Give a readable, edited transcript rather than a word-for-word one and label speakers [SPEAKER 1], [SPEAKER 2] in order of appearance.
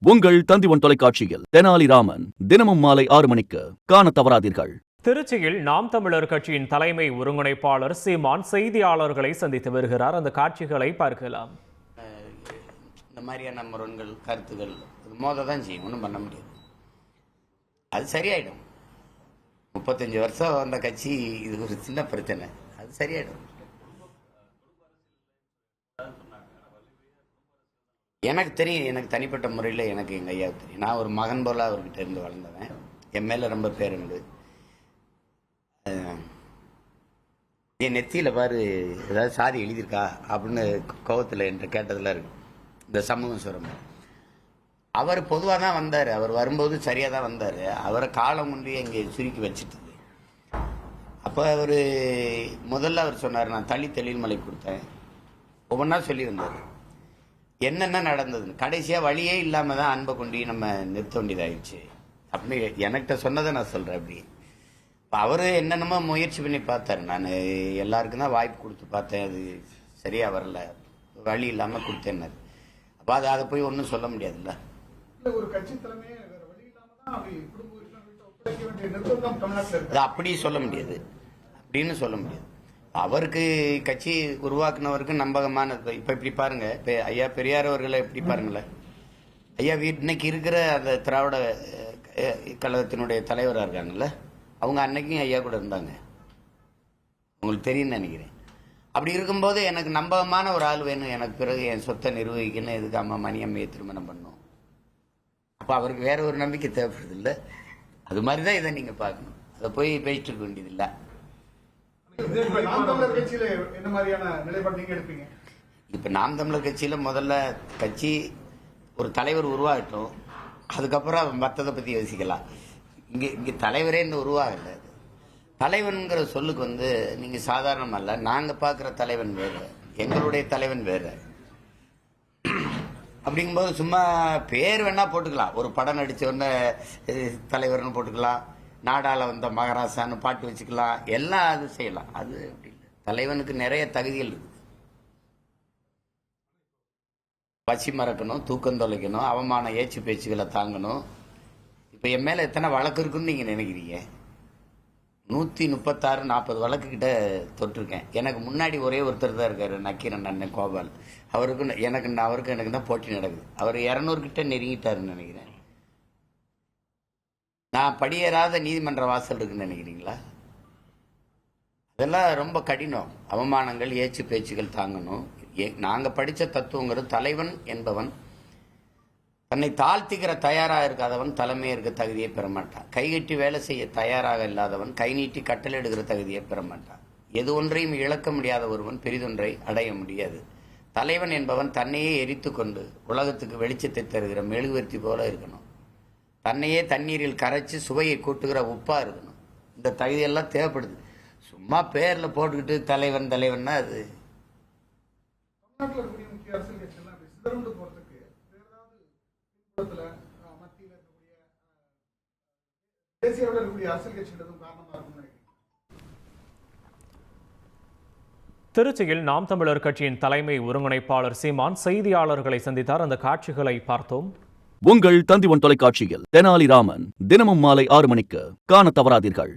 [SPEAKER 1] உங்கள் தந்திவன் தொலைக்காட்சியில் தெனாலிராமன் தினமும் மாலை 6 மணிக்கு காண தவறாதீர்கள்.
[SPEAKER 2] திருச்சியில் நாம் தமிழர் கட்சியின் தலைமை ஒருங்கிணைப்பாளர் சீமான் செய்தியாளர்களை சந்தித்து வருகிறார். அந்த காட்சிகளை பார்க்கலாம்.
[SPEAKER 3] இந்த மாதிரியான முரண்கள் கருத்துகள் மோத தான் செய்யும், ஒன்றும் பண்ண முடியாது. அது சரியாயிடும். 35 வருஷம் அந்த கட்சி, இது ஒரு சின்ன பிரச்சனை, அது சரியாயிடும். எனக்கு தெரியும், எனக்கு தனிப்பட்ட முறையில் எனக்கு எங்கள் ஐயா தெரியும். நான் ஒரு மகன் போல அவர்கிட்ட இருந்து வளர்ந்தவன். என் மேலே ரொம்ப பேருண்டு. என் நெத்தியில் பாரு ஏதாவது சாதி எழுதியிருக்கா அப்படின்னு கோவத்தில் என்ற கேட்டதெல்லாம் இருக்கு. இந்த சமூகம் சுரம் அவர் பொதுவாக தான் வந்தார். அவர் வரும்போது சரியாக தான் வந்தார். அவரை காலம் கொண்டு இங்கே சுருக்கி வச்சுட்டது. அப்போ அவர் முதல்ல அவர் சொன்னார், நான் தொழில்மலை கொடுத்தேன். ஒவ்வொன்றா சொல்லியிருந்தார் என்னென்ன நடந்ததுன்னு. கடைசியாக வழியே இல்லாமல் தான் அன்பை கொண்டு நம்ம நிறுத்த வேண்டியதாகிடுச்சு அப்படின்னு எனக்கிட்ட சொன்னதை நான் சொல்கிறேன். அப்படி இப்போ அவர் என்னென்னமோ முயற்சி பண்ணி பார்த்தாரு. நான் எல்லாருக்கும் தான் வாய்ப்பு கொடுத்து பார்த்தேன், அது சரியாக வரல, வழி இல்லாமல் கொடுத்தேன்னாரு. அப்போ அதை போய் ஒன்றும் சொல்ல முடியாதுல்ல.
[SPEAKER 4] ஒரு கட்சி தலைமையே வழி இல்லாமல்
[SPEAKER 3] அது அப்படி சொல்ல முடியாது, அப்படின்னு சொல்ல முடியாது. அவருக்கு கட்சி உருவாக்குனவருக்கு நம்பகமானது. இப்போ இப்படி பாருங்க, இப்போ ஐயா பெரியார் அவர்களை எப்படி பாருங்களேன். ஐயா இன்னைக்கு இருக்கிற அந்த திராவிட கழகத்தினுடைய தலைவராக இருக்காங்கல்ல, அவங்க அன்னைக்கும் ஐயா கூட இருந்தாங்க. உங்களுக்கு தெரியும்னு நினைக்கிறேன். அப்படி இருக்கும்போது எனக்கு நம்பகமான ஒரு ஆள் வேணும், எனக்கு பிறகு என் சொத்தை நிர்வகிக்கணும், எதுக்கு அம்மா மணியம்மையை திருமணம் பண்ணும். அப்போ அவருக்கு வேற ஒரு நம்பிக்கை தேவைப்படுது இல்லை. அது மாதிரி தான் இதை நீங்கள் பார்க்கணும். அதை போய் பேசிட்டு இருக்க வேண்டியதில்லை. இப்ப நாம் தமிழர் கட்சியில முதல்ல கட்சி ஒரு தலைவர் உருவாகட்டும், அதுக்கப்புறம் மற்றதை பத்தி யோசிக்கலாம். இங்க தலைவரே இந்த உருவாகல. தலைவன்கிற சொல்லுக்கு நீங்க சாதாரணம் அல்ல. நாங்க பாக்குற தலைவன் வேறு, எங்களுடைய தலைவன் வேறு. அப்படிங்கும்போது சும்மா பேர் வேணா போட்டுக்கலாம். ஒரு படம் நடிச்ச உடனே தலைவர்னு போட்டுக்கலாம், நாடால வந்த மகாராசான்னு பாட்டு வச்சுக்கலாம், எல்லாம் அது செய்யலாம். அது அப்படி இல்லை. தலைவனுக்கு நிறைய தகுதிகள் இருக்கு. பசி மறக்கணும், தூக்கம் தொலைக்கணும், அவமான ஏச்சு பேச்சுகளை தாங்கணும். இப்ப என் மேல எத்தனை வழக்கு இருக்குன்னு நீங்க நினைக்கிறீங்க? 136 40 வழக்கு கிட்ட தொட்டிருக்கேன். எனக்கு முன்னாடி ஒரே ஒருத்தர் தான் இருக்காரு, நக்கீரன் அண்ணன் கோபால். அவருக்கு எனக்கு தான் போட்டி நடக்குது. அவர் 200 கிட்ட நெருங்கிட்டாருன்னு நினைக்கிறேன். நான் படியேறாத நீதிமன்ற வாசல் இருக்குன்னு நினைக்கிறீங்களா? அதெல்லாம் ரொம்ப கடினம். அவமானங்கள், ஏச்சு பேச்சுகள் தாங்கணும். நாங்க படிச்ச தத்துவங்கிறது, தலைவன் என்பவன் தன்னை தாழ்த்திக்கிற தயாராக இருக்காதவன் தலைமையை இருக்க தகுதியை பெற மாட்டான். கைகட்டி வேலை செய்ய தயாராக இல்லாதவன் கை நீட்டி கட்டளை தகுதியை பெற மாட்டான். எது ஒன்றையும் இழக்க முடியாத ஒருவன் பெரிதொன்றை அடைய முடியாது. தலைவன் என்பவன் தன்னையே எரித்து கொண்டு உலகத்துக்கு வெளிச்சத்தை தருகிற மெழுகுவர்த்தி போல இருக்கணும். தன்னையே தண்ணீரில் கரைச்சி சுவையை கூட்டுகிற உப்பா இருக்கணும். இந்த தகுதியெல்லாம் தேவைப்படுது. சும்மா பேர்ல போட்டுக்கிட்டு தலைவன் தலைவன்னா அது
[SPEAKER 2] திருச்சியில் நாம் தமிழர் கட்சியின் தலைமை ஒருங்கிணைப்பாளர் சீமான் செய்தியாளர்களை சந்தித்தார். அந்த காட்சிகளை பார்த்தோம்.
[SPEAKER 1] உங்கள் தந்திவன் தொலைக்காட்சியில் தெனாலிராமன் தினமும் மாலை 6 மணிக்கு காண தவறாதீர்கள்.